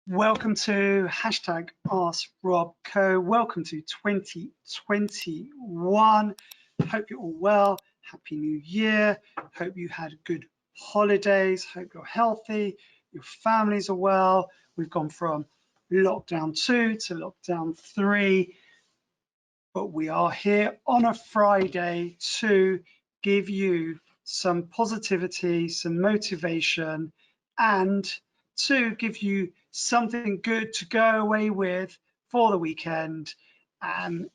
Welcome to #AskRobCo. Welcome to 2021. Hope you're all well. Happy New Year. Hope you had good holidays. Hope you're healthy. Your families are well. We've gone from lockdown 2 to lockdown 3, but we are here on a Friday to give you some positivity, some motivation, and to give you something good to go away with for the weekend. And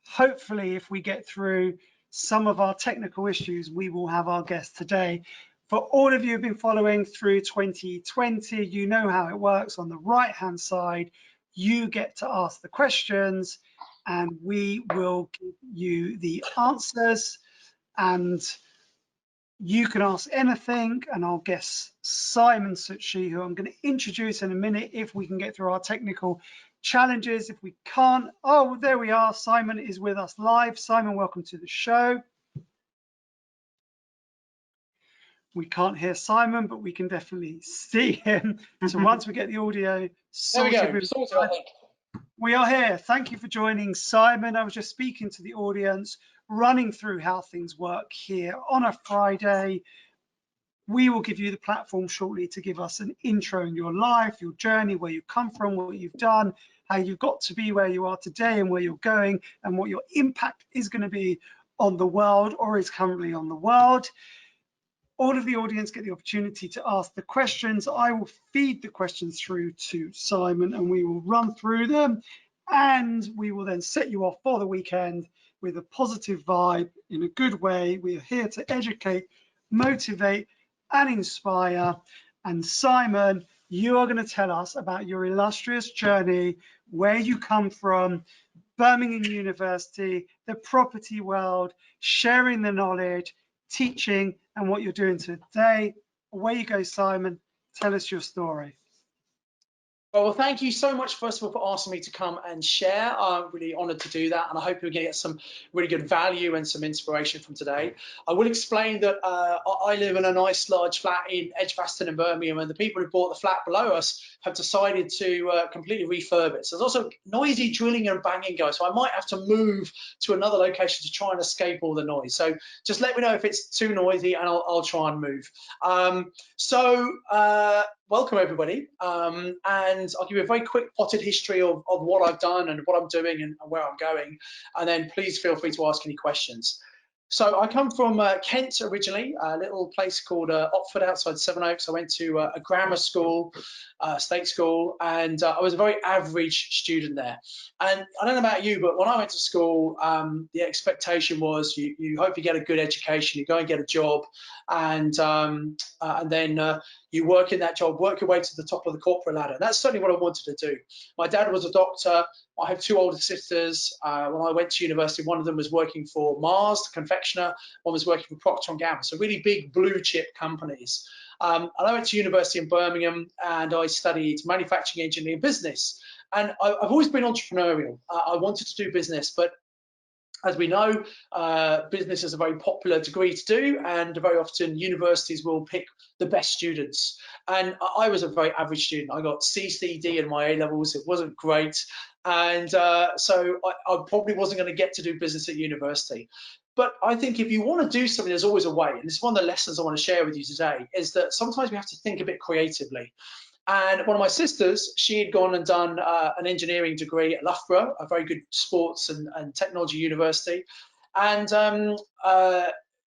hopefully, if we get through some of our technical issues, we will have our guest today. For all of you who've been following through 2020, you know how it works. On the right-hand side, you get to ask the questions and we will give you the answers. And you can ask anything, and I'll guess Simon Zutshi, who I'm going to introduce in a minute if we can get through our technical challenges. If we can't, oh, there we are. Simon is with us live. Simon, welcome to the show. We can't hear Simon, but we can definitely see him. So once we get the audio sorted, there we go. Sorted, I think. We are here. Thank you for joining, Simon. I was just speaking to the audience, running through how things work here on a Friday. We will give you the platform shortly to give us an intro in your life, your journey, where you come from, what you've done, how you've got to be where you are today and where you're going, and what your impact is going to be on the world or is currently on the world. All of the audience get the opportunity to ask the questions. I will feed the questions through to Simon and we will run through them, and we will then set you off for the weekend with a positive vibe in a good way. We are here to educate, motivate, and inspire. And Simon, you are going to tell us about your illustrious journey, where you come from, Birmingham University, the property world, sharing the knowledge, teaching, and what you're doing today. Away you go, Simon. Tell us your story. Well, thank you so much, first of all, for asking me to come and share. I'm really honoured to do that, and I hope you're going to get some really good value and some inspiration from today. I will explain that I live in a nice large flat in Edgbaston in Birmingham, and the people who bought the flat below us have decided to completely refurb it. So there's also noisy drilling and banging going, so I might have to move to another location to try and escape all the noise. So just let me know if it's too noisy, and I'll try and move. Welcome everybody, and I'll give you a very quick potted history of what I've done and what I'm doing and where I'm going, and then please feel free to ask any questions. So I come from Kent originally, a little place called Otford outside Sevenoaks. I went to a grammar school, state school, and I was a very average student there. And I don't know about you, but when I went to school, the expectation was you hope you get a good education, you go and get a job, and then you work in that job, work your way to the top of the corporate ladder. And that's certainly what I wanted to do. My dad was a doctor. I have two older sisters. When I went to university, one of them was working for Mars, the confectioner. One was working for Procter & Gamble, so really big blue chip companies. And I went to university in Birmingham, and I studied manufacturing, engineering, business. And I've always been entrepreneurial. I wanted to do business, but as we know, business is a very popular degree to do, and very often universities will pick the best students. And I was a very average student. I got C, C, D in my A-levels. It wasn't great. And so I probably wasn't going to get to do business at university. But I think if you want to do something, there's always a way. And this is one of the lessons I want to share with you today, is that sometimes we have to think a bit creatively. And one of my sisters, she had gone and done an engineering degree at Loughborough, a very good sports and technology university. And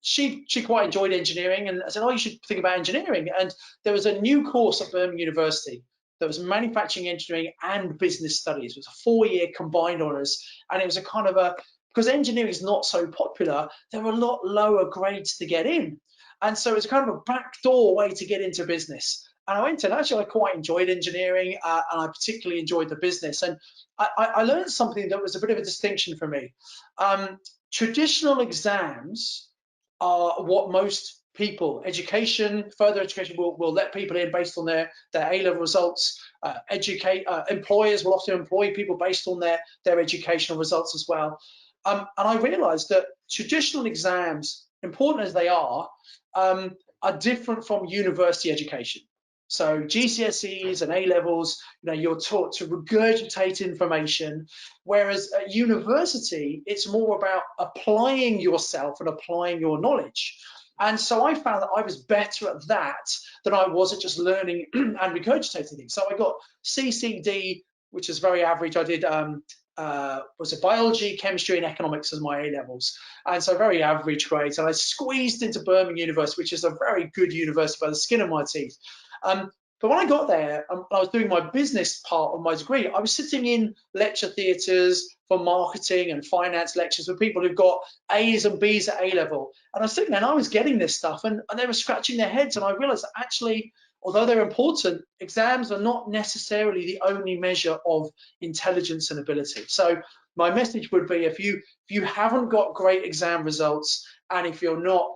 she quite enjoyed engineering, and I said, oh, you should think about engineering. And there was a new course at Birmingham University that was manufacturing, engineering, and business studies. It was a 4-year combined honours, and it was a kind of because engineering is not so popular, there were a lot lower grades to get in. And so it's kind of a backdoor way to get into business. And I went and actually I quite enjoyed engineering, and I particularly enjoyed the business. And I learned something that was a bit of a distinction for me. Traditional exams are what most people, further education will let people in based on their A-level results. Employers will often employ people based on their educational results as well. And I realized that traditional exams, important as they are different from university education. So GCSEs and A levels, you're taught to regurgitate information, whereas at university, it's more about applying yourself and applying your knowledge. And so I found that I was better at that than I was at just learning and regurgitating things. So I got CCD, which is very average. I did was it biology, chemistry, and economics as my A levels, and so very average grades. And I squeezed into Birmingham University, which is a very good university by the skin of my teeth. But when I got there, I was doing my business part of my degree. I was sitting in lecture theatres for marketing and finance lectures with people who've got A's and B's at A level. And I was sitting there and I was getting this stuff, and they were scratching their heads. And I realized that actually, although they're important, exams are not necessarily the only measure of intelligence and ability. So my message would be, if you haven't got great exam results, and if you're not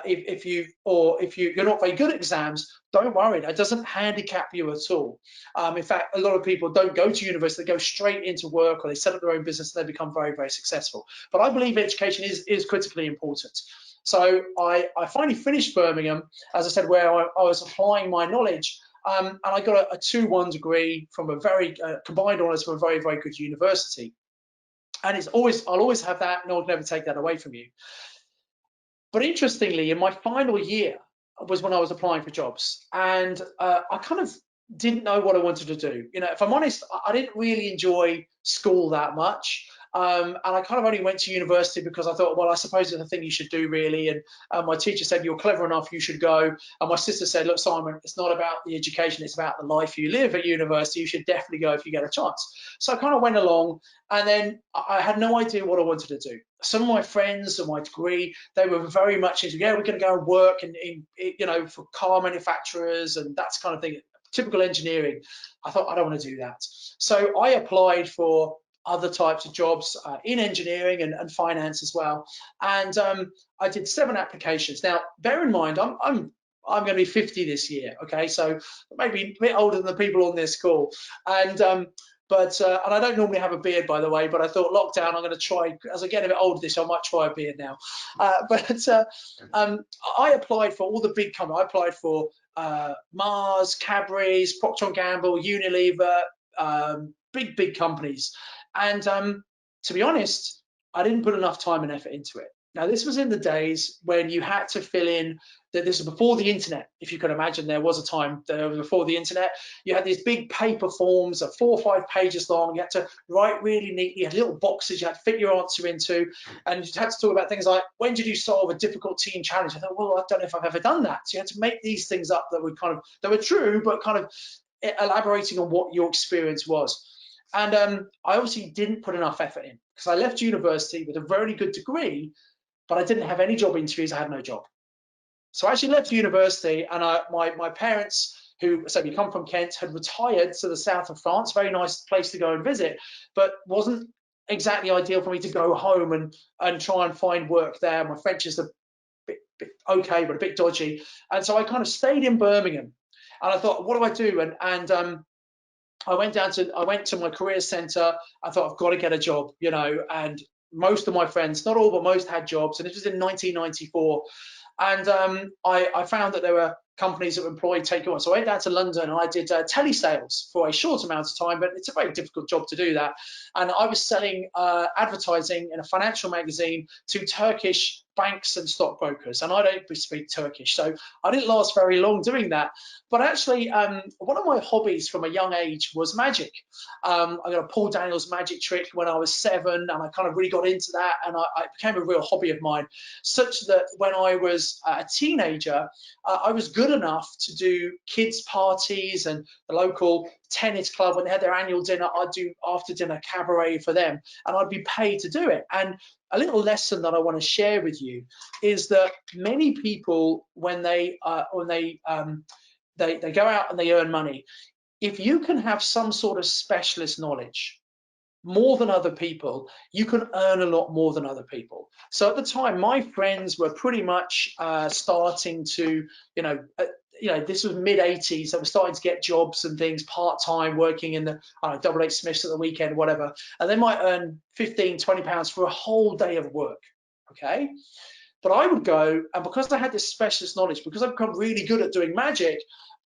if you're not very good at exams, don't worry, that doesn't handicap you at all. In fact, a lot of people don't go to university, they go straight into work, or they set up their own business and they become very, very successful. But I believe education is critically important. So I finally finished Birmingham, as I said, where I was applying my knowledge, and I got a 2-1 degree from a very combined honours from a very, very good university. And I'll always have that, and I'll never take that away from you. But interestingly, in my final year was when I was applying for jobs, and I kind of didn't know what I wanted to do. If I'm honest, I didn't really enjoy school that much. And I kind of only went to university because I thought, well, I suppose it's the thing you should do, really. And my teacher said, you're clever enough, you should go. And my sister said, look, Simon, it's not about the education, it's about the life you live at university. You should definitely go if you get a chance. So I kind of went along, and then I had no idea what I wanted to do. Some of my friends and my degree, they were very much into, yeah, we're going to go and work for car manufacturers and that kind of thing, typical engineering. I thought, I don't want to do that. So I applied for other types of jobs in engineering and finance as well. And I did 7 applications. Now, bear in mind, I'm going to be 50 this year, okay? So maybe a bit older than the people on this call. And I don't normally have a beard, by the way, but I thought lockdown, I'm going to try, as I get a bit older this year, I might try a beard now. I applied for all the big companies. I applied for Mars, Cadbury's, Procter & Gamble, Unilever, big companies. And to be honest, I didn't put enough time and effort into it. Now, this was in the days when you had to fill in, that this was before the internet. If you can imagine, there was a time before the internet. You had these big paper forms, 4 or 5 pages long. You had to write really neatly. You had little boxes you had to fit your answer into. And you had to talk about things like, when did you solve a difficult teen challenge? I thought, well, I don't know if I've ever done that. So you had to make these things up that were true, but kind of elaborating on what your experience was. And I obviously didn't put enough effort in, because I left university with a very good degree, but I didn't have any job interviews. I had no job. So I actually left university, and my parents, who said we come from Kent, had retired to the south of France, very nice place to go and visit, but wasn't exactly ideal for me to go home and try and find work there. My French is a bit okay, but a bit dodgy. And so I kind of stayed in Birmingham, and I thought, what do I do? And I went to my career center. I thought, I've got to get a job, and most of my friends, not all, but most had jobs. And this was in 1994. And I found that there were companies that employed take on. So I went down to London, and I did telesales for a short amount of time, but it's a very difficult job to do that. And I was selling advertising in a financial magazine to Turkish banks and stockbrokers, and I don't speak Turkish, so I didn't last very long doing that. But actually, one of my hobbies from a young age was magic. I got a Paul Daniels magic trick when I was 7, and I kind of really got into that, and it became a real hobby of mine, such that when I was a teenager, I was good enough to do kids' parties and the local tennis club. When they had their annual dinner, I'd do after dinner cabaret for them, and I'd be paid to do it. And a little lesson that I want to share with you is that many people, when they go out and they earn money, if you can have some sort of specialist knowledge more than other people, you can earn a lot more than other people. So at the time, my friends were pretty much starting to, this was mid-80s. They were starting to get jobs and things part-time, working in the Double H Smiths at the weekend, whatever. And they might earn 15, 20 pounds for a whole day of work, okay? But I would go, and because I had this specialist knowledge, because I've become really good at doing magic,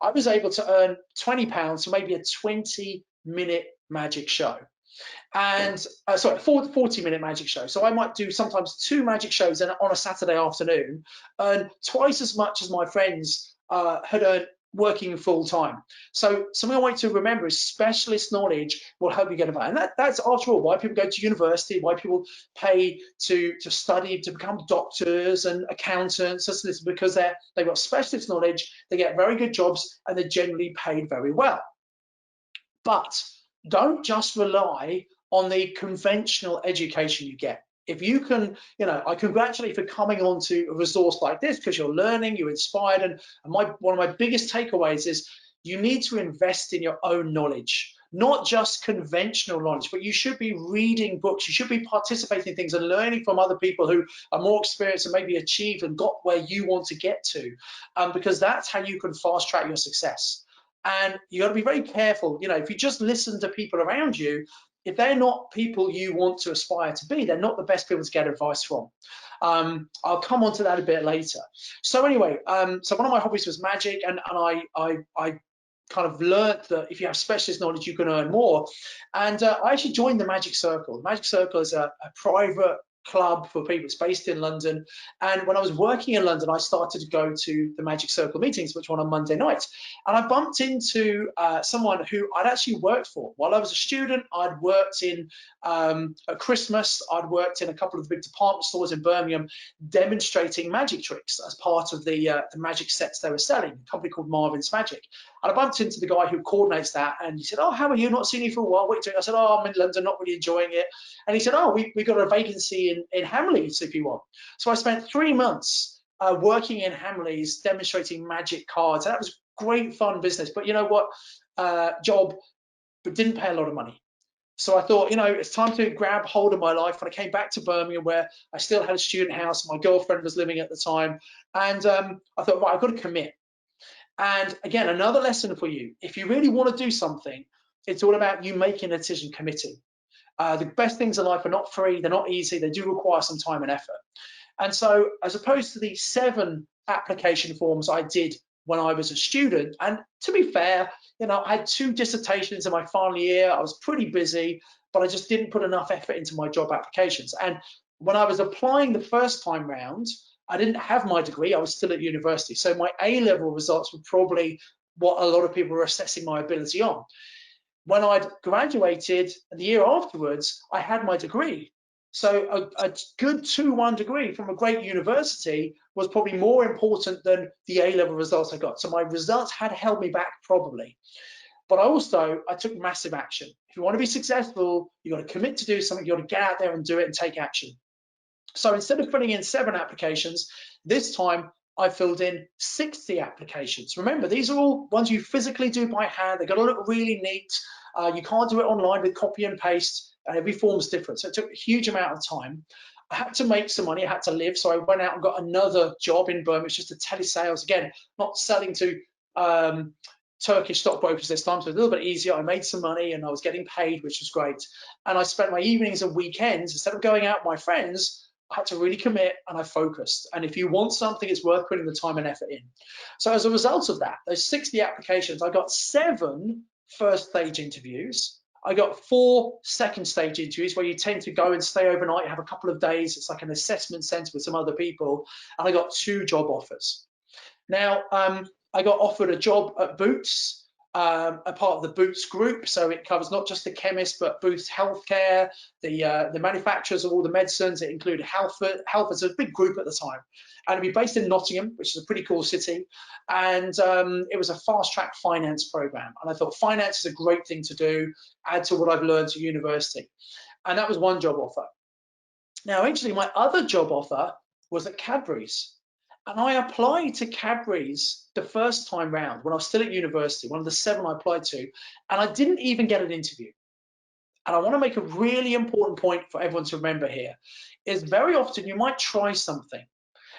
I was able to earn £20 for maybe a 20-minute magic show. And sorry, 40-minute magic show. So I might do sometimes 2 magic shows on a Saturday afternoon, earn twice as much as my friends had earned working full time. So something I want you to remember is specialist knowledge will help you get about. And that's after all why people go to university, why people pay to study, to become doctors and accountants. That's because they've got specialist knowledge, they get very good jobs, and they're generally paid very well. But don't just rely on the conventional education you get. If you can, I congratulate you for coming on to a resource like this because you're learning, you're inspired, and one of my biggest takeaways is you need to invest in your own knowledge, not just conventional knowledge, but you should be reading books, you should be participating in things and learning from other people who are more experienced and maybe achieved and got where you want to get to, because that's how you can fast track your success. And you got to be very careful, if you just listen to people around you, if they're not people you want to aspire to be, they're not the best people to get advice from. I'll come on to that a bit later. So anyway, so one of my hobbies was magic, and I kind of learned that if you have specialist knowledge, you can earn more. And I actually joined the Magic Circle. The Magic Circle is a private club for people. It's based in London. And when I was working in London, I started to go to the Magic Circle meetings, which were on Monday nights. And I bumped into someone who I'd actually worked for. While I was a student, I'd worked in at Christmas, I'd worked in a couple of the big department stores in Birmingham demonstrating magic tricks as part of the magic sets they were selling, a company called Marvin's Magic. And I bumped into the guy who coordinates that, and he said, "Oh, how are you? Not seen you for a while. What are you doing?" I said, "Oh, I'm in London, not really enjoying it." And he said, "Oh, we got a vacancy in Hamleys if you want." So I spent 3 months working in Hamleys demonstrating magic cards. And that was great fun business. But you know what? Job, but didn't pay a lot of money. So I thought, it's time to grab hold of my life. And I came back to Birmingham, where I still had a student house. My girlfriend was living at the time. And I thought, right, I've got to commit. And again, another lesson for you. If you really want to do something, it's all about you making a decision, committing. The best things in life are not free, they're not easy, they do require some time and effort. And so as opposed to the 7 application forms I did when I was a student, and to be fair, I had 2 dissertations in my final year, I was pretty busy, but I just didn't put enough effort into my job applications. And when I was applying the first time round, I didn't have my degree, I was still at university. So my A-level results were probably what a lot of people were assessing my ability on. When I'd graduated the year afterwards, I had my degree. So a good 2-1 degree from a great university was probably more important than the A-level results I got. So my results had held me back probably. But I took massive action. If you want to be successful, you got to commit to do something, you got to get out there and do it and take action. So instead of filling in 7 applications, this time I filled in 60 applications. Remember, these are all ones you physically do by hand. They've got to look really neat. You can't do it online with copy and paste. Every form's different. So it took a huge amount of time. I had to make some money. I had to live. So I went out and got another job in Birmingham. It's just a telesales. Again, not selling to Turkish stockbrokers this time, so it was a little bit easier. I made some money and I was getting paid, which was great. And I spent my evenings and weekends, instead of going out with my friends, I had to really commit and I focused. And if you want something, it's worth putting the time and effort in. So as a result of that, those 60 applications, I got 7 first stage interviews. I got 4 second stage interviews where you tend to go and stay overnight, have a couple of days. It's like an assessment center with some other people. And I got 2 job offers. Now, I got offered a job at Boots, a part of the Boots group, so it covers not just the chemist but Boots Healthcare, the manufacturers of all the medicines. It included Halford as a big group at the time, and it'd be based in Nottingham, which is a pretty cool city. And it was a fast-track finance program, and I thought finance is a great thing to do, add to what I've learned at university, and that was one job offer. Now, actually, my other job offer was at Cadbury's. And I applied to Cadbury's the first time round when I was still at university, one of the 7 I applied to, and I didn't even get an interview. And I want to make a really important point for everyone to remember here, is very often you might try something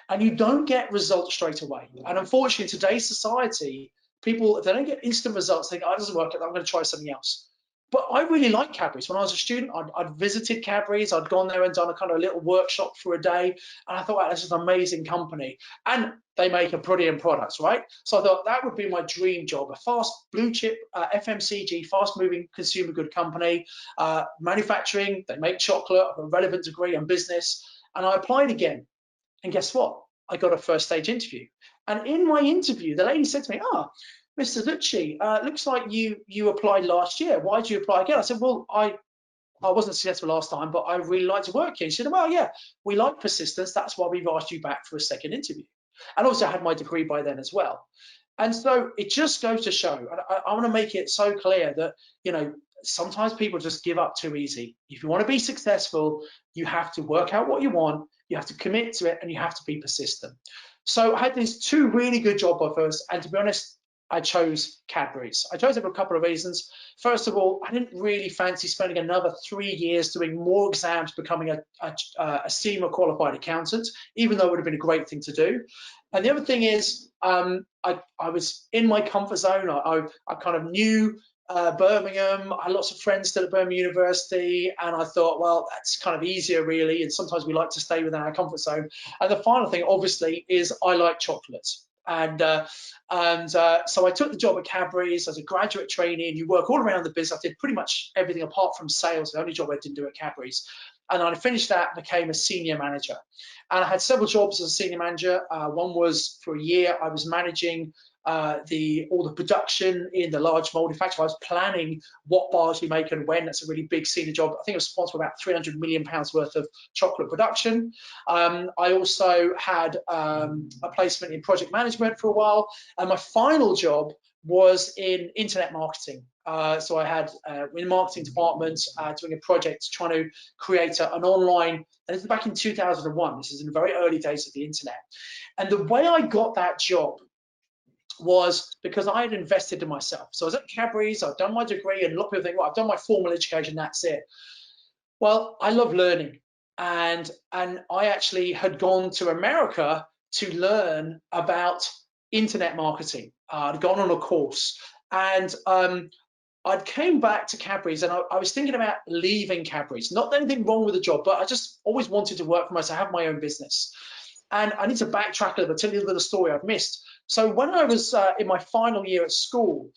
and you don't get results straight away. And unfortunately, in today's society, people, if they don't get instant results, they think, "Oh, it doesn't work, I'm going to try something else." But I really liked Cadbury's. When I was a student, I'd visited Cadbury's. I'd gone there and done a kind of little workshop for a day. And I thought, wow, this is an amazing company. And they make a brilliant products, right? So I thought that would be my dream job, a fast blue chip FMCG, fast moving consumer good company, manufacturing, they make chocolate, a relevant degree in business. And I applied again. And guess what? I got a first stage interview. And in my interview, the lady said to me, Mr. Zutshi, looks like you applied last year. Why did you apply again? I said, well, I wasn't successful last time, but I really like to work here. She said, well, yeah, we like persistence. That's why we've asked you back for a second interview. And also I had my degree by then as well. And so it just goes to show, and I want to make it so clear that, you know, sometimes people just give up too easy. If you want to be successful, you have to work out what you want, you have to commit to it, and you have to be persistent. So I had these two really good job offers, and to be honest, I chose Cadbury's. I chose it for a couple of reasons. First of all, I didn't really fancy spending another 3 years doing more exams, becoming a SEMA qualified accountant, even though it would have been a great thing to do. And the other thing is, I was in my comfort zone. I kind of knew Birmingham. I had lots of friends still at Birmingham University, and I thought, well, that's kind of easier, really. And sometimes we like to stay within our comfort zone. And the final thing, obviously, is I like chocolate. And so I took the job at Cadbury's as a graduate trainee, and you work all around the business. I did pretty much everything apart from sales, the only job I didn't do at Cadbury's. And I finished that and became a senior manager. And I had several jobs as a senior manager. One was for a year, I was managing all the production in the large molding factory. I was planning what bars we make and when. That's a really big senior job. I think I was responsible for about £300 million worth of chocolate production. I also had a placement in project management for a while. And my final job was in internet marketing. So I had in the marketing department doing a project trying to create an online, and this is back in 2001. This is in the very early days of the internet. And the way I got that job was because I had invested in myself. So I was at Cadbury's, I've done my degree, and a lot of people think, well, I've done my formal education, that's it. Well, I love learning. And I actually had gone to America to learn about internet marketing. I'd gone on a course, and I came back to Cadbury's, and I was thinking about leaving Cadbury's. Not anything wrong with the job, but I just always wanted to work for myself, have my own business. And I need to backtrack a little bit, tell you a little bit of the story I've missed. So when I was in my final year at school,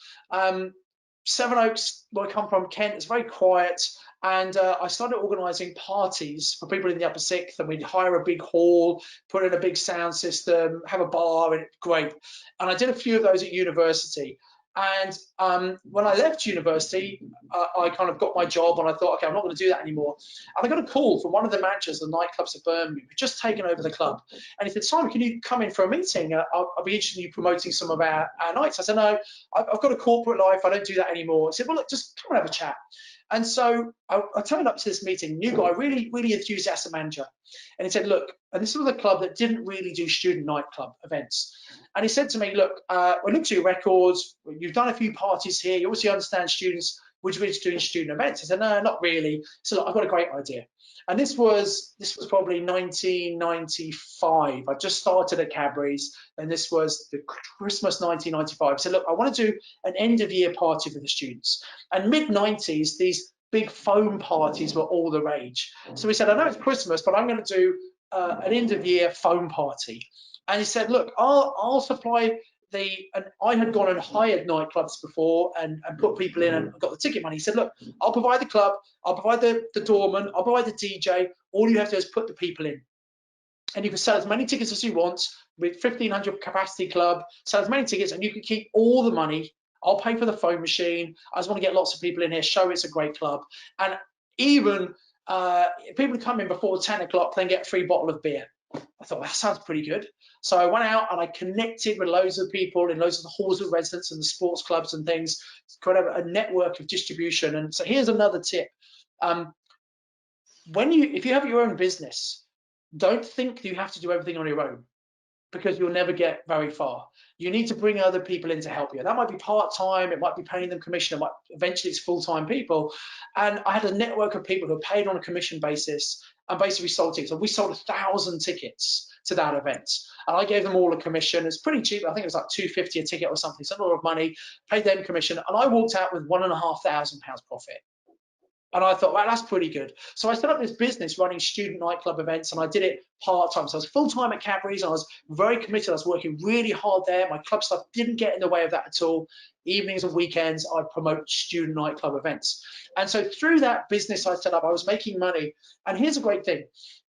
Sevenoaks, where I come from, Kent, is very quiet. And I started organising parties for people in the upper sixth, and we'd hire a big hall, put in a big sound system, have a bar, and it's great. And I did a few of those at university. And when I left university, I kind of got my job, and I thought, okay, I'm not going to do that anymore. And I got a call from one of the managers of the nightclubs of Birmingham, who'd just taken over the club. And he said, Simon, can you come in for a meeting? I'll be interested in you promoting some of our nights. I said, no, I've got a corporate life. I don't do that anymore. He said, well, look, just come and have a chat. And so I turned up to this meeting, new guy, really, really enthusiastic manager. And he said, look, and this was a club that didn't really do student nightclub events. And he said to me, look, we looked at your records, you've done a few parties here, you obviously understand students, would you be interested in student events? I said, no, not really. So look, I've got a great idea. And this was probably 1995. I just started at Cadbury's, and this was the Christmas 1995. I said, look, I want to do an end of year party for the students. And mid-90s, these big foam parties were all the rage. So we said, I know it's Christmas, but I'm going to do an end of year foam party. And he said, look, I'll supply and I had gone and hired nightclubs before and put people in and got the ticket money. He said, look, I'll provide the club, I'll provide the doorman, I'll provide the DJ. All you have to do is put the people in. And you can sell as many tickets as you want with 1,500 capacity club, sell as many tickets, and you can keep all the money. I'll pay for the phone machine. I just want to get lots of people in here, show it's a great club. And even people who come in before 10 o'clock, then get a free bottle of beer. I thought, that sounds pretty good. So I went out and I connected with loads of people in loads of the halls of residence and the sports clubs and things, kind of a network of distribution. And so here's another tip. If you have your own business, don't think you have to do everything on your own, because you'll never get very far. You need to bring other people in to help you. That might be part-time, it might be paying them commission, eventually it's full-time people. And I had a network of people who paid on a commission basis and basically sold tickets. So we sold 1,000 tickets to that event. And I gave them all a commission. It's pretty cheap. I think it was like $2.50 a ticket or something, some lot of money, paid them commission. And I walked out with £1,500 profit. And I thought, wow, that's pretty good. So I set up this business running student nightclub events, and I did it part-time. So I was full-time at Cadbury's, and I was very committed. I was working really hard there. My club stuff didn't get in the way of that at all. Evenings and weekends, I'd promote student nightclub events. And so through that business I set up, I was making money. And here's a great thing.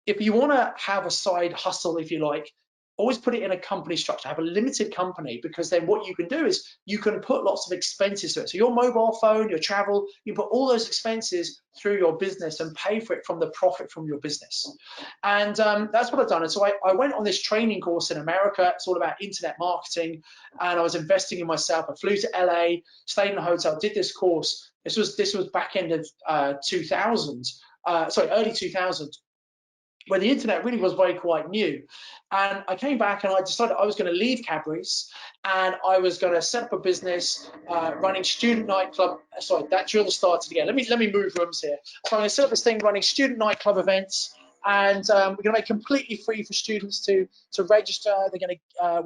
If you want to have a side hustle, if you like, always put it in a company structure, have a limited company, because then what you can do is you can put lots of expenses to it. So your mobile phone, your travel, you put all those expenses through your business and pay for it from the profit from your business. And that's what I've done. And so I went on this training course in America. It's all about internet marketing. And I was investing in myself. I flew to LA, stayed in a hotel, did this course. This was back end of early 2000s, where the internet really was quite new. And I came back and I decided I was going to leave Cadbury's and I was going to set up a business running student nightclub. Sorry, that drill started again. Let me move rooms here. So I'm going to set up this thing running student nightclub events, and we're going to make it completely free for students to register. We're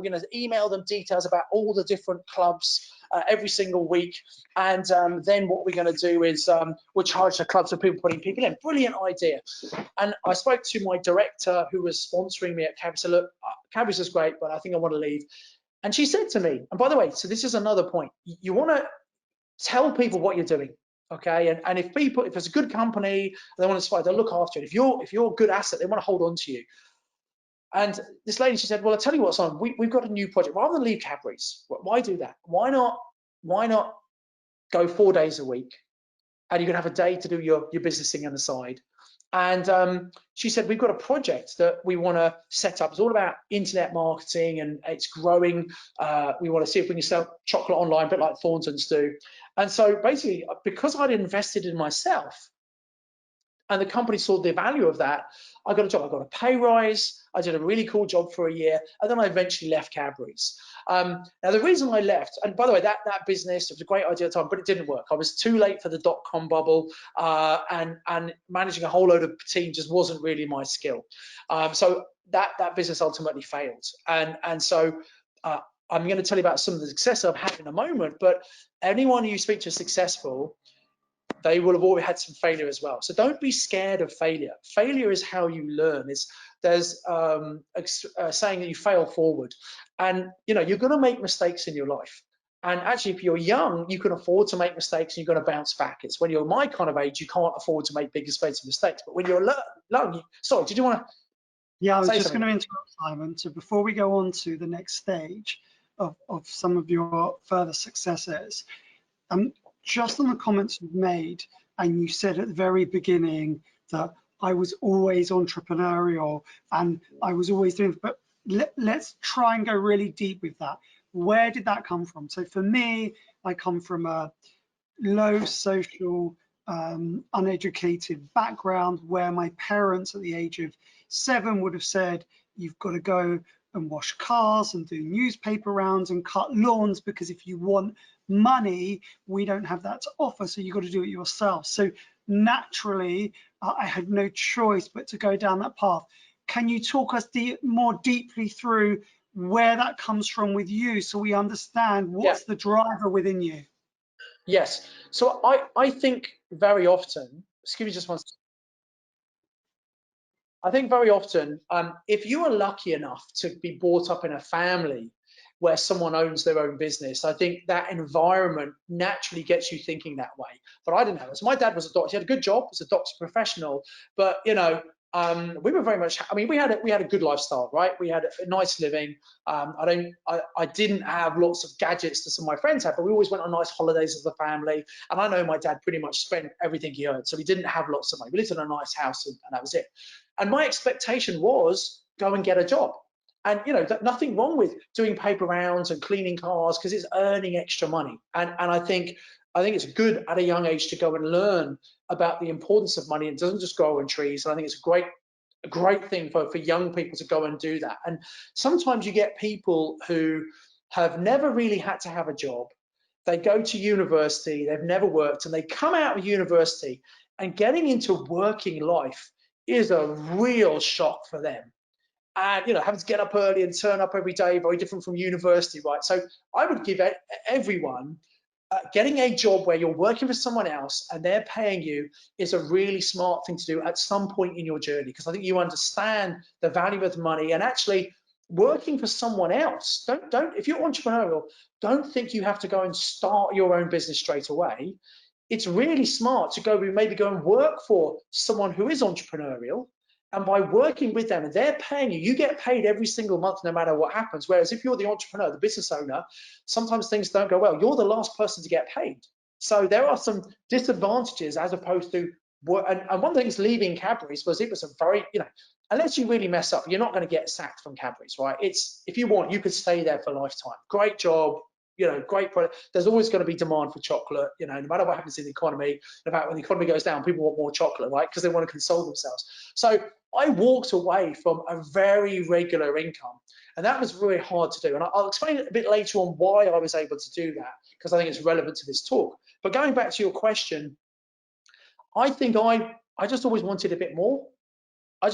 going to email them details about all the different clubs every single week, and then what we're going to do is we'll charge the clubs for people putting people in. Brilliant idea. And I spoke to my director who was sponsoring me at Cadbury's. Said, look, Cadbury's is great, but I think I want to leave. And she said to me, and by the way, so this is another point, you want to tell people what you're doing. Okay, and if it's a good company, they want to survive, they'll look after it. If you're a good asset, they want to hold on to you. And this lady, she said, well, I'll tell you what, Simon, we've got a new project. Rather than leave Cadbury's, why do that? Why not go 4 days a week, and you can have a day to do your businessing on the side? And she said, we've got a project that we want to set up. It's all about internet marketing, and it's growing. We want to see if we can sell chocolate online, a bit like Thorntons do. And so basically, because I'd invested in myself and the company saw the value of that, I got a job. I got a pay rise. I did a really cool job for a year, and then I eventually left Cadbury's. Now, the reason I left, and by the way, that business, it was a great idea at the time, but it didn't work. I was too late for the dot-com bubble, and managing a whole load of team just wasn't really my skill. So that business ultimately failed. And so I'm going to tell you about some of the success I've had in a moment, but anyone you speak to successful, they will have already had some failure as well. So don't be scared of failure. Failure is how you learn. There's a saying that you fail forward. And you're going to make mistakes in your life. And actually, if you're young, you can afford to make mistakes and you're going to bounce back. It's when you're my kind of age, you can't afford to make big expensive mistakes. But when you're young, sorry, did you want to? Yeah, I was just going to interrupt, Simon. So before we go on to the next stage of some of your further successes, just on the comments you've made, and you said at the very beginning that I was always entrepreneurial and I was always doing, but let's try and go really deep with that. Where did that come from? So for me, I come from a low social, uneducated background where my parents at the age of 7 would have said, you've got to go and wash cars and do newspaper rounds and cut lawns, because if you want money, we don't have that to offer, so you've got to do it yourself. So naturally, I had no choice but to go down that path. Can you talk us more deeply through where that comes from with you, so we understand what's the driver within you? Yes. So I think very often, excuse me just one second. I think very often, if you are lucky enough to be brought up in a family where someone owns their own business, I think that environment naturally gets you thinking that way. But I didn't have it. So my dad was a doctor. He had a good job as a doctor professional, but we were very much, I mean, we had a good lifestyle, right? We had a nice living. I didn't have lots of gadgets that some of my friends had, but we always went on nice holidays as a family. And I know my dad pretty much spent everything he earned. So we didn't have lots of money. We lived in a nice house, and that was it. And my expectation was go and get a job. And nothing wrong with doing paper rounds and cleaning cars, because it's earning extra money. And I think it's good at a young age to go and learn about the importance of money. It doesn't just grow on trees. And I think it's a great thing for young people to go and do that. And sometimes you get people who have never really had to have a job. They go to university, they've never worked, and they come out of university, and getting into working life is a real shock for them. and having to get up early and turn up every day, very different from university, right? So I would give everyone getting a job where you're working for someone else and they're paying you is a really smart thing to do at some point in your journey, because I think you understand the value of the money. And actually working for someone else, don't if you're entrepreneurial, don't think you have to go and start your own business straight away. It's really smart to maybe go and work for someone who is entrepreneurial, and by working with them and they're paying you, you get paid every single month no matter what happens. Whereas if you're the entrepreneur, the business owner, sometimes things don't go well. You're the last person to get paid. So there are some disadvantages as opposed to work. And one of the things leaving Cadbury's was it was a very, unless you really mess up, you're not going to get sacked from Cadbury's, right? It's, if you want, you could stay there for a lifetime. Great job, great product. There's always going to be demand for chocolate, no matter what happens in the economy. In fact, when the economy goes down, people want more chocolate, right? Because they want to console themselves. So I walked away from a very regular income, and that was really hard to do. And I'll explain a bit later on why I was able to do that, because I think it's relevant to this talk. But going back to your question, I think I just always wanted a bit more. I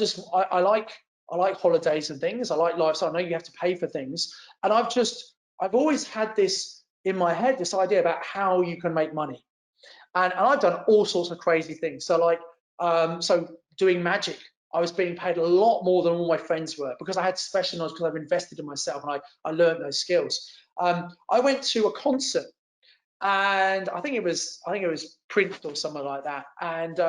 like holidays and things. I like lifestyle. I know you have to pay for things, and I've always had this in my head, this idea about how you can make money, and I've done all sorts of crazy things. So like, so doing magic, I was being paid a lot more than all my friends were, because I had special knowledge, because I've invested in myself and I learned those skills. I went to a concert, and I think it was Prince or something like that, and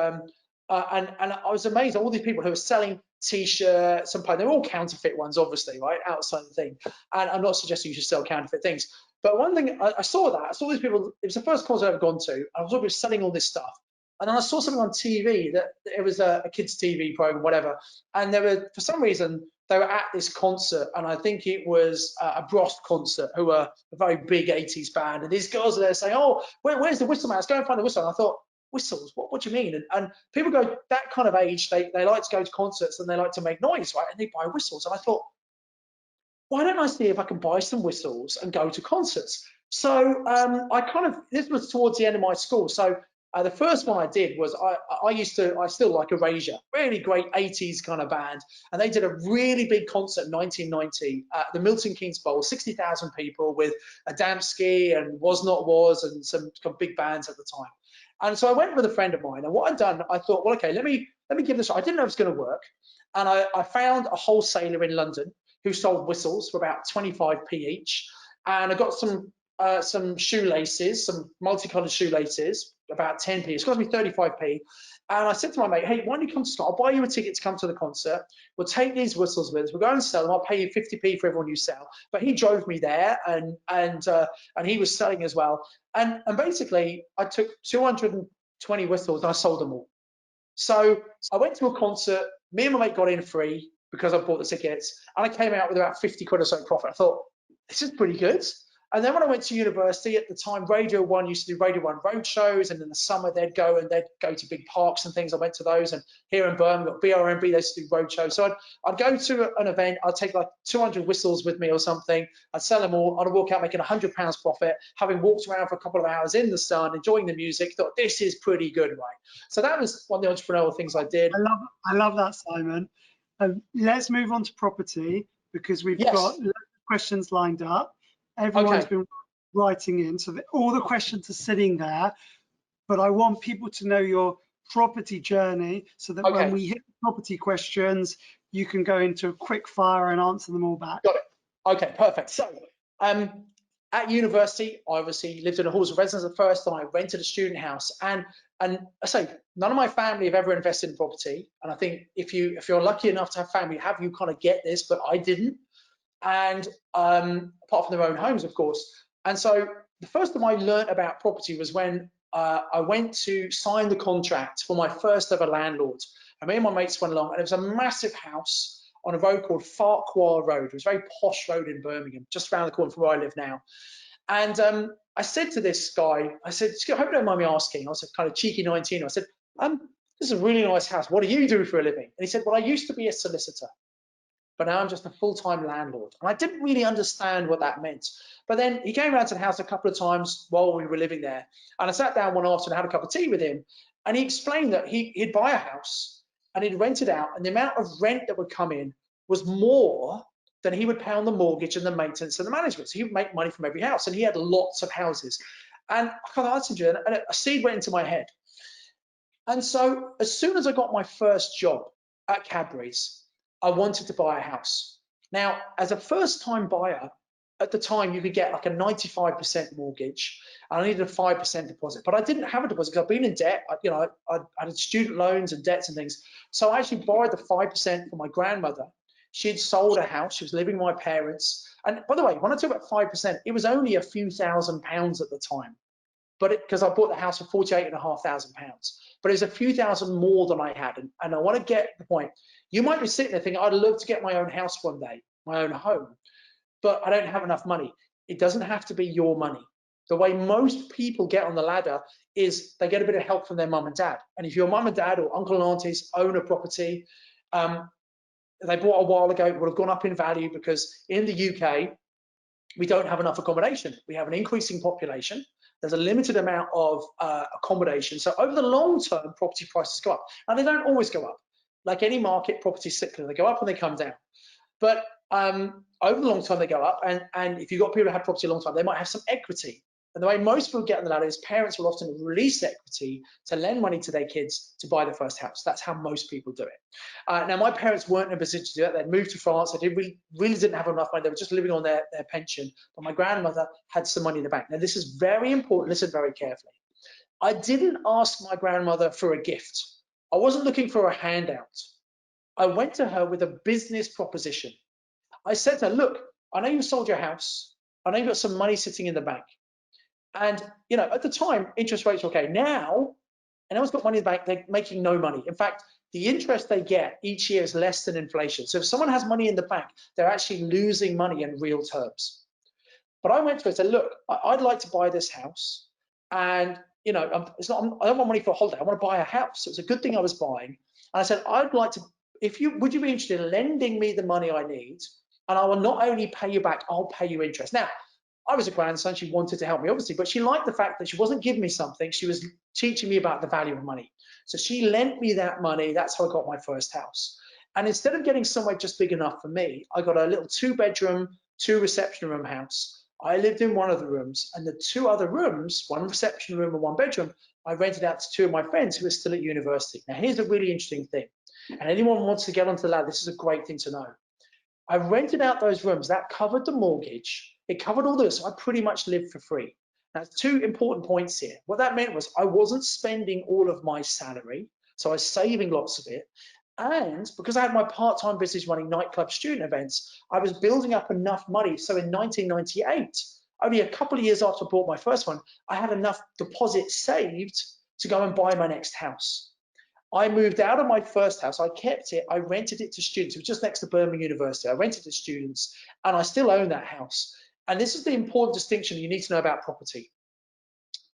I was amazed at all these people who were selling T-shirts and they're all counterfeit ones, obviously, right, outside the thing. And I'm not suggesting you should sell counterfeit things, but one thing I saw these people. It was the first concert I've ever gone to. I was always selling all this stuff, and then I saw something on TV that it was a kids' TV program, whatever, and for some reason they were at this concert, and I think it was a Bros concert, who were a very big 80s band, and these girls are there saying, "Oh, where's the whistle man? Let's go and find the whistle." And I thought, whistles, what do you mean? And people go that kind of age, they like to go to concerts and they like to make noise, right? And they buy whistles. And I thought, why don't I see if I can buy some whistles and go to concerts? So this was towards the end of my school. So the first one I did was I still like Erasure, really great 80s kind of band. And they did a really big concert in 1990 at the Milton Keynes Bowl, 60,000 people, with Adamski and Was Not Was and some big bands at the time. And so I went with a friend of mine, and what I'd done, I thought, well, okay, let me give this. I didn't know it was going to work, and I found a wholesaler in London who sold whistles for about 25p each, and I got some shoelaces, some multicolored shoelaces, about 10p. It's cost me 35p. And I said to my mate, hey, why don't you come to Scotland? I'll buy you a ticket to come to the concert. We'll take these whistles with us. We'll go and sell them. I'll pay you 50p for everyone you sell. But he drove me there, and he was selling as well. And basically, I took 220 whistles and I sold them all. So I went to a concert. Me and my mate got in free because I bought the tickets, and I came out with about 50 quid or so profit. I thought, this is pretty good. And then when I went to university, at the time, Radio 1 used to do Radio 1 road shows, and in the summer they'd go to big parks and things. I went to those, and here in Birmingham, BRMB, they used to do road shows. So I'd go to an event, I'd take like 200 whistles with me or something, I'd sell them all, I'd walk out making £100 profit, having walked around for a couple of hours in the sun, enjoying the music, thought this is pretty good, right? So that was one of the entrepreneurial things I did. I love that, Simon. Let's move on to property, because we've got questions lined up. Everyone's been writing in, so that all the questions are sitting there, but I want people to know your property journey, so that when we hit the property questions, you can go into a quick fire and answer them all back. Got it. Okay, perfect. So at university, I obviously lived in a halls of residence at first, and I rented a student house, and I say none of my family have ever invested in property, and I think if you're lucky enough to have family, you kind of get this, but I didn't. And apart from their own homes, of course. And so the first time I learned about property was when I went to sign the contract for my first ever landlord. And me and my mates went along, and it was a massive house on a road called Farquhar Road. It was a very posh road in Birmingham, just around the corner from where I live now. And I said to this guy, I said, I hope you don't mind me asking. I was a kind of cheeky 19. I said, this is a really nice house. What do you do for a living? And he said, well, I used to be a solicitor, but now I'm just a full-time landlord. And I didn't really understand what that meant. But then he came around to the house a couple of times while we were living there. And I sat down one afternoon and had a cup of tea with him. And he explained that he'd buy a house and he'd rent it out. And the amount of rent that would come in was more than he would pay on the mortgage and the maintenance and the management. So he would make money from every house, and he had lots of houses. And I kind of answered you, and a seed went into my head. And so as soon as I got my first job at Cadbury's, I wanted to buy a house. Now, as a first-time buyer, at the time, you could get like a 95% mortgage, and I needed a 5% deposit. But I didn't have a deposit because I've been in debt. I had student loans and debts and things. So I actually borrowed the 5% from my grandmother. She'd sold a house. She was living with my parents. And by the way, when I talk about 5%, it was only a few £1,000s at the time. But because I bought the house for £48,500, but it was a few thousand more than I had. And I want to get the point. You might be sitting there thinking, I'd love to get my own house one day, my own home, but I don't have enough money. It doesn't have to be your money. The way most people get on the ladder is they get a bit of help from their mum and dad. And if your mum and dad or uncle and aunties own a property, they bought a while ago, it would have gone up in value because in the UK, we don't have enough accommodation. We have an increasing population. There's a limited amount of accommodation. So over the long term, property prices go up. And they don't always go up. Like any market, property is cyclical. They go up and they come down. But over the long term, they go up. And if you've got people who have property a long time, they might have some equity. And the way most people get on the ladder is parents will often release equity to lend money to their kids to buy the first house. That's how most people do it. Now, my parents weren't in a position to do that. They'd moved to France. They really didn't have enough money. They were just living on their pension. But my grandmother had some money in the bank. Now, this is very important. Listen very carefully. I didn't ask my grandmother for a gift. I wasn't looking for a handout. I went to her with a business proposition. I said to her, look, I know you sold your house. I know you've got some money sitting in the bank. And, at the time, interest rates were okay. Now, anyone's got money in the bank, they're making no money. In fact, the interest they get each year is less than inflation. So if someone has money in the bank, they're actually losing money in real terms. But I went to her and said, look, I'd like to buy this house. And, I don't want money for a holiday. I want to buy a house. So it was a good thing I was buying. And I said, I'd like to, would you be interested in lending me the money I need? And I will not only pay you back, I'll pay you interest. Now, I was a grandson, she wanted to help me, obviously, but she liked the fact that she wasn't giving me something, she was teaching me about the value of money. So she lent me that money, that's how I got my first house. And instead of getting somewhere just big enough for me, I got a little 2-bedroom, 2 reception room house. I lived in one of the rooms, and the 2 other rooms, 1 reception room and 1 bedroom, I rented out to 2 of my friends who were still at university. Now, here's a really interesting thing, and anyone who wants to get onto the ladder, this is a great thing to know. I rented out those rooms, that covered the mortgage, it covered all this, so I pretty much lived for free. Now, 2 important points here. What that meant was I wasn't spending all of my salary, so I was saving lots of it, and because I had my part-time business running nightclub student events, I was building up enough money, so in 1998, only a couple of years after I bought my first one, I had enough deposit saved to go and buy my next house. I moved out of my first house, I kept it, I rented it to students. It was just next to Birmingham University. I rented it to students, and I still own that house. And this is the important distinction you need to know about property.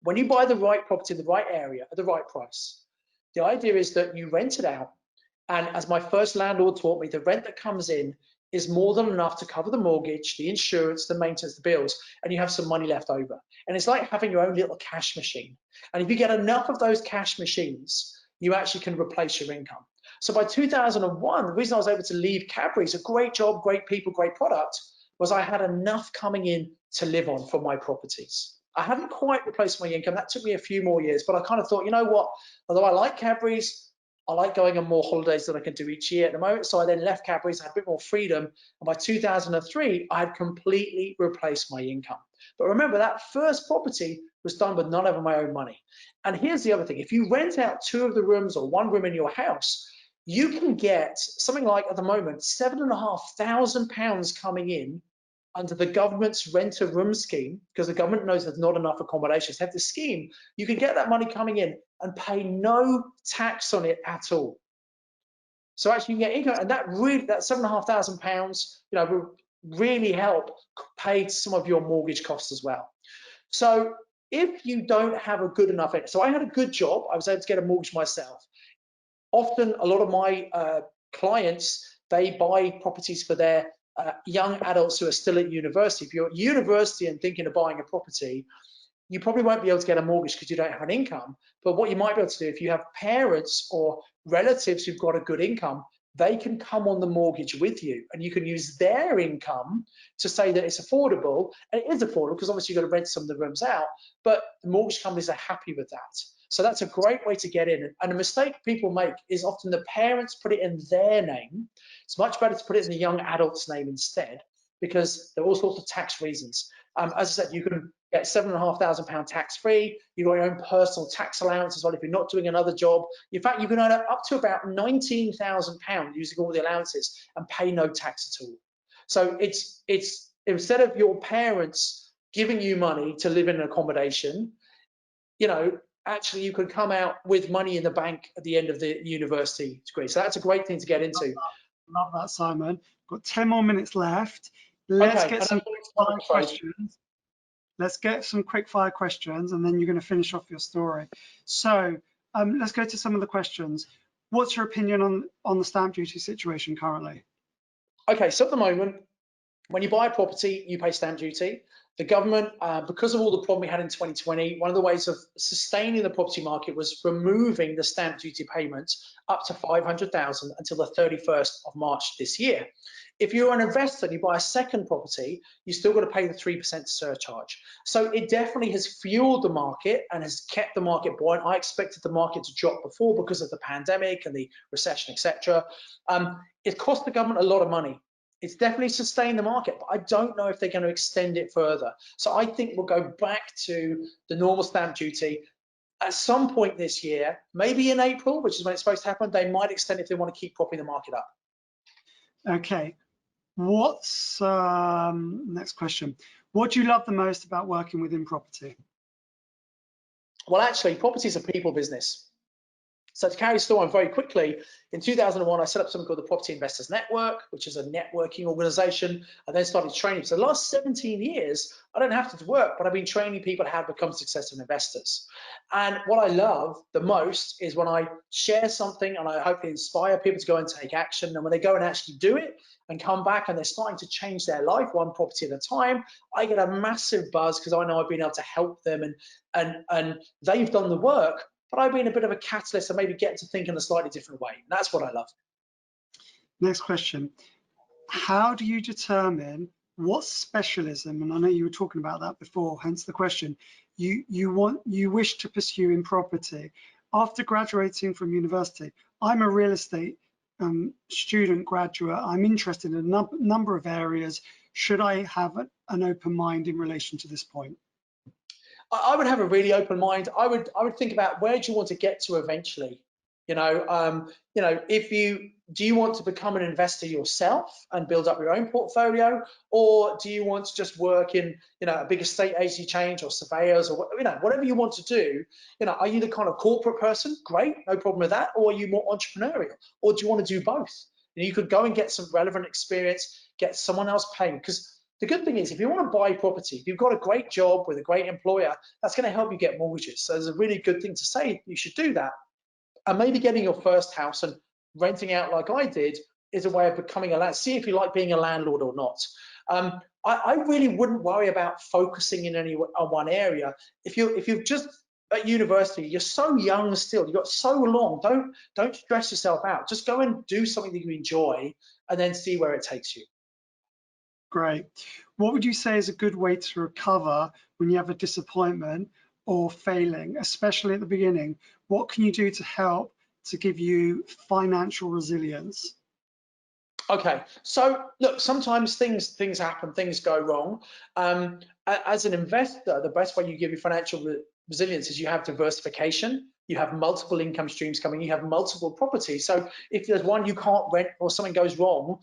When you buy the right property in the right area at the right price, the idea is that you rent it out, and as my first landlord taught me, the rent that comes in is more than enough to cover the mortgage, the insurance, the maintenance, the bills, and you have some money left over. And it's like having your own little cash machine. And if you get enough of those cash machines, you actually can replace your income. So by 2001, the reason I was able to leave Cadbury's, a great job, great people, great product, was I had enough coming in to live on from my properties. I hadn't quite replaced my income. That took me a few more years, but I kind of thought, you know what, although I like Cadbury's, I like going on more holidays than I can do each year at the moment. So I then left Cadbury's, I had a bit more freedom. And by 2003, I had completely replaced my income. But remember, that first property was done with none of my own money. And here's the other thing. If you rent out 2 of the rooms or 1 room in your house, you can get something like, at the moment, £7,500 coming in under the government's rent-a-room scheme, because the government knows there's not enough accommodations. Have the scheme, you can get that money coming in and pay no tax on it at all. So actually you get income, and that £7,500, will really help pay some of your mortgage costs as well. So if you don't have a good enough, so I had a good job, I was able to get a mortgage myself. Often a lot of my clients, they buy properties for their young adults who are still at university. If you're at university and thinking of buying a property, you probably won't be able to get a mortgage because you don't have an income. But what you might be able to do, if you have parents or relatives who've got a good income, they can come on the mortgage with you, and you can use their income to say that it's affordable. And it is affordable because obviously you've got to rent some of the rooms out, but the mortgage companies are happy with that. So that's a great way to get in. And a mistake people make is often the parents put it in their name. It's much better to put it in the young adult's name instead, because there are all sorts of tax reasons. As I said, you can get £7,500 tax-free. You've got your own personal tax allowance as well if you're not doing another job. In fact, you can earn up to about £19,000 using all the allowances and pay no tax at all. So it's instead of your parents giving you money to live in an accommodation, actually you could come out with money in the bank at the end of the university degree. So that's a great thing to get into. Love that, Simon. Got 10 more minutes left. Let's get some quick questions. Let's get some quick fire questions, and then you're going to finish off your story. So let's go to some of the questions. What's your opinion on the stamp duty situation currently? Okay, so at the moment, when you buy a property, you pay stamp duty. The government, because of all the problem we had in 2020, one of the ways of sustaining the property market was removing the stamp duty payments up to $500,000 until the 31st of March this year. If you're an investor and you buy a second property, you still got to pay the 3% surcharge. So it definitely has fueled the market and has kept the market buoyant. I expected the market to drop before because of the pandemic and the recession, etc. It cost the government a lot of money. It's definitely sustained the market, but I don't know if they're going to extend it further. So I think we'll go back to the normal stamp duty at some point this year, maybe in April, which is when it's supposed to happen. They might extend it if they want to keep propping the market up. Okay. What's next question? What do you love the most about working within property? Well, actually, property is a people business. So to carry the story on very quickly, in 2001, I set up something called the Property Investors Network, which is a networking organization. I then started training. So the last 17 years, I don't have to work, but I've been training people how to become successful investors. And what I love the most is when I share something and I hopefully inspire people to go and take action. And when they go and actually do it and come back and they're starting to change their life one property at a time, I get a massive buzz because I know I've been able to help them and they've done the work. But I've been a bit of a catalyst and maybe get to think in a slightly different way. And that's what I love. Next question. How do you determine what specialism, and I know you were talking about that before, hence the question, you wish to pursue in property? After graduating from university, I'm a real estate student graduate. I'm interested in a number of areas. Should I have an open mind in relation to this point? I would have a really open mind. I would think about where do you want to get to eventually. Do you want to become an investor yourself and build up your own portfolio, or do you want to just work in a big estate agency chain or surveyors or whatever you want to do? Are you the kind of corporate person? Great, no problem with that. Or are you more entrepreneurial, or do you want to do both? You could go and get some relevant experience, get someone else paying, because the good thing is, if you want to buy property, if you've got a great job with a great employer, that's going to help you get mortgages. So there's a really good thing to say you should do that. And maybe getting your first house and renting out like I did is a way of becoming a landlord. See if you like being a landlord or not. I really wouldn't worry about focusing in any one area. If you're just at university, you're so young still, you've got so long, don't stress yourself out. Just go and do something that you enjoy and then see where it takes you. Great. What would you say is a good way to recover when you have a disappointment or failing, especially at the beginning? What can you do to help to give you financial resilience? Okay, so look, sometimes things happen, things go wrong. As an investor, the best way you give your financial resilience is you have diversification. You have multiple income streams coming, you have multiple properties. So if there's one you can't rent or something goes wrong,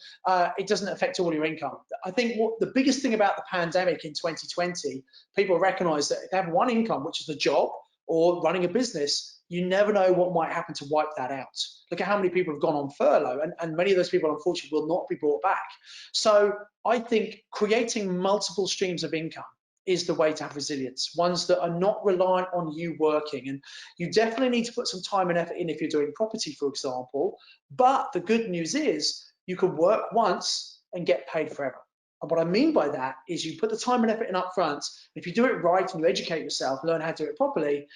it doesn't affect all your income. I think the biggest thing about the pandemic in 2020, people recognize that if they have one income, which is a job or running a business, you never know what might happen to wipe that out. Look at how many people have gone on furlough, and many of those people, unfortunately, will not be brought back. So I think creating multiple streams of income is the way to have resilience, ones that are not reliant on you working. And you definitely need to put some time and effort in if you're doing property, for example. But the good news is you can work once and get paid forever. And what I mean by that is you put the time and effort in up front. If you do it right and you educate yourself, learn how to do it properly,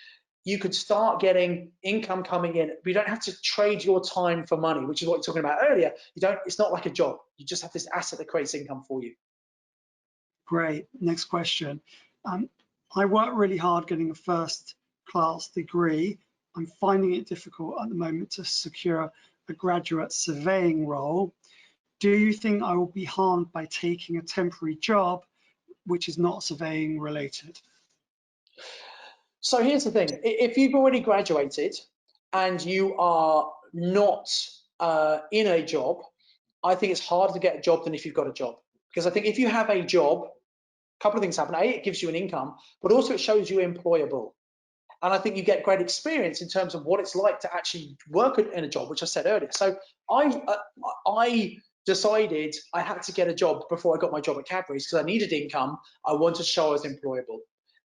you could start getting income coming in. You don't have to trade your time for money, which is what you're talking about earlier. It's not like a job. You just have this asset that creates income for you. Great. Next question. I worked really hard getting a first-class degree. I'm finding it difficult at the moment to secure a graduate surveying role. Do you think I will be harmed by taking a temporary job which is not surveying related? So here's the thing. If you've already graduated and you are not in a job, I think it's harder to get a job than if you've got a job. Because I think if you have a job, a couple of things happen. A, it gives you an income, but also it shows you employable. And I think you get great experience in terms of what it's like to actually work in a job, which I said earlier. So I decided I had to get a job before I got my job at Cadbury's because I needed income. I wanted to show I was employable.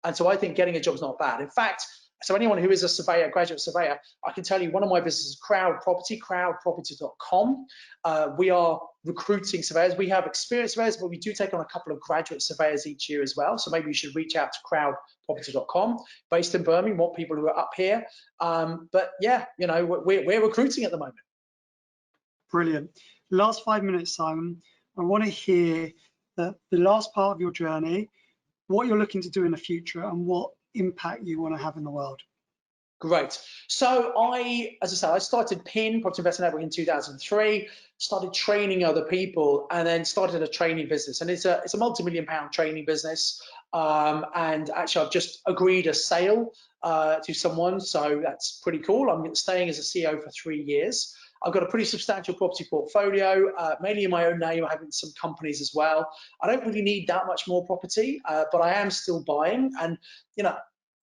And so I think getting a job is not bad. In fact, so anyone who is a surveyor, graduate surveyor, I can tell you one of my businesses is Crowd Property, crowdproperty.com. We are recruiting surveyors. We have experienced surveyors, but we do take on a couple of graduate surveyors each year as well. So maybe you should reach out to crowdproperty.com, based in Birmingham, want people who are up here. But yeah, you know, we're recruiting at the moment. Brilliant. Last 5 minutes, Simon. I want to hear the last part of your journey, what you're looking to do in the future, and what impact you want to have in the world. Great. So as I said, I started PIN, Property Investment Network, in 2003, started training other people, and then started a training business. And it's a multi-million-pound training business. And actually, I've just agreed a sale to someone, so that's pretty cool. I'm staying as a CEO for 3 years. I've got a pretty substantial property portfolio, mainly in my own name. I have in some companies as well. I don't really need that much more property, but I am still buying. And, you know,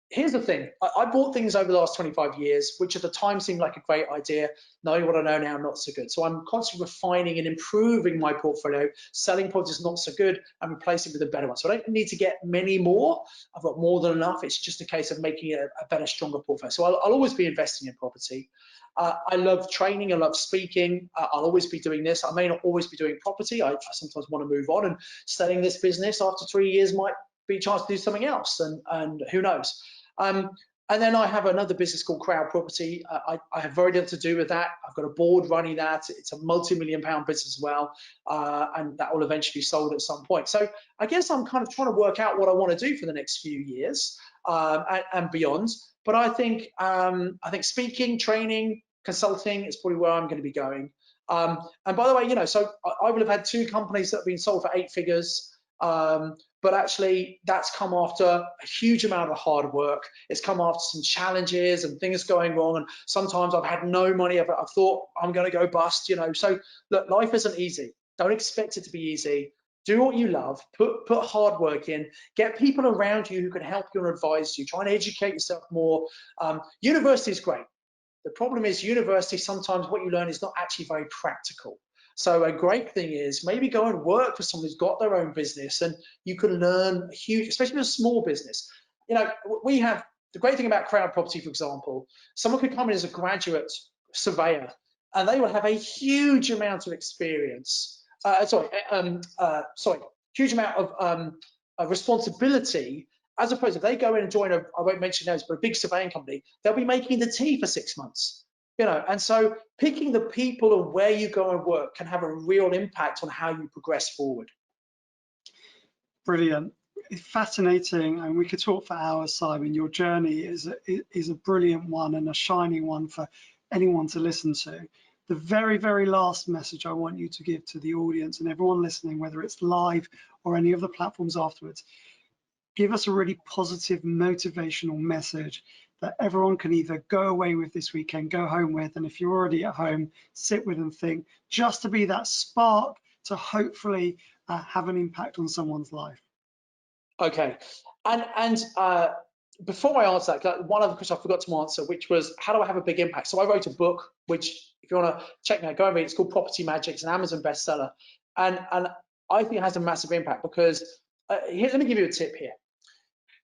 here's the thing. I bought things over the last 25 years, which at the time seemed like a great idea. Knowing what I know now, not so good. So I'm constantly refining and improving my portfolio, selling properties not so good and replacing with a better one. So I don't need to get many more. I've got more than enough. It's just a case of making it a better, stronger portfolio. So I'll always be investing in property. I love training. I love speaking. I'll always be doing this. I may not always be doing property. I sometimes want to move on, and selling this business after 3 years might be a chance to do something else, and who knows. And then I have another business called Crowd Property. I have very little to do with that. I've got a board running that. It's a multi-million-pound business as well, and that will eventually be sold at some point. So I guess I'm kind of trying to work out what I want to do for the next few years and beyond. But I think speaking, training, consulting is probably where I'm going to be going. And by the way, you know, so I will have had 2 companies that have been sold for 8 figures. But actually that's come after a huge amount of hard work. It's come after some challenges and things going wrong. And sometimes I've had no money. I've thought I'm going to go bust, you know. So look, life isn't easy. Don't expect it to be easy. Do what you love, put hard work in, get people around you who can help you and advise you, try and educate yourself more. University is great. The problem is university, sometimes what you learn is not actually very practical. So a great thing is maybe go and work for someone who's got their own business, and you can learn a huge, especially in a small business. You know, we have the great thing about Crowd Property, for example, someone could come in as a graduate surveyor and they will have a huge amount of experience. Huge amount of responsibility, as opposed to if they go in and join I won't mention those, but a big surveying company, they'll be making the tea for 6 months. You know, and so picking the people and where you go and work can have a real impact on how you progress forward. Brilliant. Fascinating, and we could talk for hours, Simon. Your journey is a brilliant one and a shining one for anyone to listen to. The very, very last message I want you to give to the audience and everyone listening, whether it's live or any of the platforms afterwards, give us a really positive, motivational message that everyone can either go away with this weekend, go home with, and if you're already at home, sit with and think, just to be that spark to hopefully have an impact on someone's life. Okay, and before I answer that, one other question I forgot to answer, which was how do I have a big impact? So I wrote a book, which if you want to check me out, go and read. It's called Property Magic. It's an Amazon bestseller, and I think it has a massive impact because let me give you a tip here.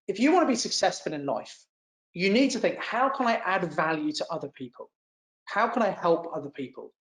If you want to be successful in life, you need to think, how can I add value to other people? How can I help other people?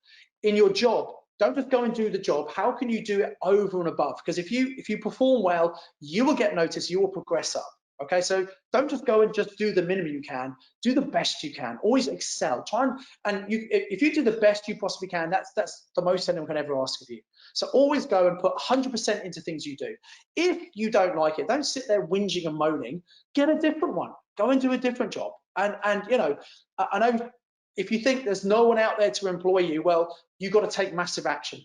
In your job, don't just go and do the job. How can you do it over and above? Because if you perform well, you will get noticed, you will progress up. Okay, so don't just go and just do the minimum you can. Do the best you can. Always excel. Try and if you do the best you possibly can, that's the most anyone can ever ask of you. So always go and put 100% into things you do. If you don't like it, don't sit there whinging and moaning. Get a different one. Go and do a different job. And you know, I know if you think there's no one out there to employ you, well, you've got to take massive action.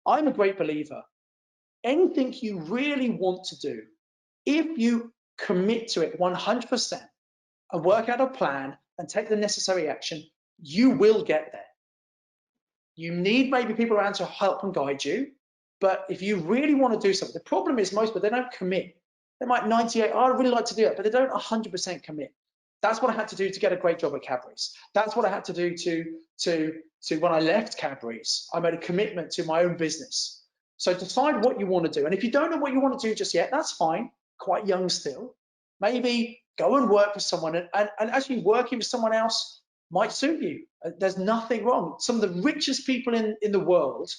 I'm a great believer. Anything you really want to do, if you commit to it 100% and work out a plan and take the necessary action, you will get there. You need maybe people around to help and guide you, but if you really want to do something, the problem is most people, they don't commit. They might 98, oh, I'd really like to do it, but they don't 100% commit. That's what I had to do to get a great job at Cadbury's. That's what I had to do to when I left Cadbury's. I made a commitment to my own business. So decide what you want to do. And if you don't know what you want to do just yet, that's fine. Quite young still. Maybe go and work for someone, and actually working for someone else might suit you. There's nothing wrong. Some of the richest people in the world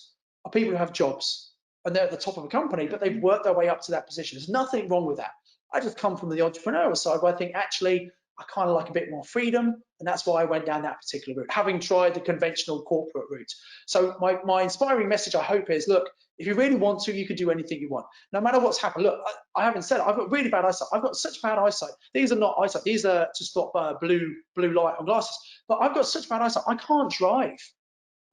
are people who have jobs and they're at the top of a company, but they've worked their way up to that position. There's nothing wrong with that. I just come from the entrepreneurial side where I think actually I kind of like a bit more freedom, and that's why I went down that particular route, having tried the conventional corporate route. So my inspiring message, I hope, is look, if you really want to, you can do anything you want, no matter what's happened. Look, I haven't said it, I've got really bad eyesight. I've got such bad eyesight. These are not eyesight. These are to stop blue light on glasses. But I've got such bad eyesight, I can't drive.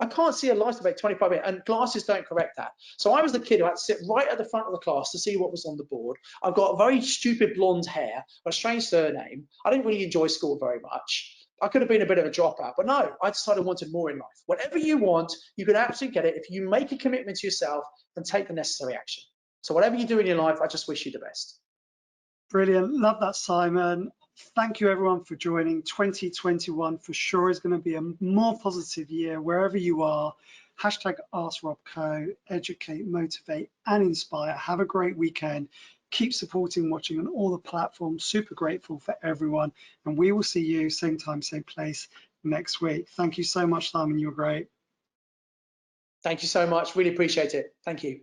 I can't see a light about 25 minutes, and glasses don't correct that. So I was the kid who had to sit right at the front of the class to see what was on the board. I've got very stupid blonde hair, a strange surname. I didn't really enjoy school very much. I could have been a bit of a dropout, but no, I decided I wanted more in life. Whatever you want, you can absolutely get it if you make a commitment to yourself and take the necessary action. So whatever you do in your life, I just wish you the best. Brilliant. Love that, Simon. Thank you, everyone, for joining. 2021 for sure is going to be a more positive year wherever you are. Hashtag askrobco, educate, motivate, and inspire. Have a great weekend. Keep supporting, watching on all the platforms. Super grateful for everyone. And we will see you same time, same place next week. Thank you so much, Simon. You were great. Thank you so much. Really appreciate it. Thank you.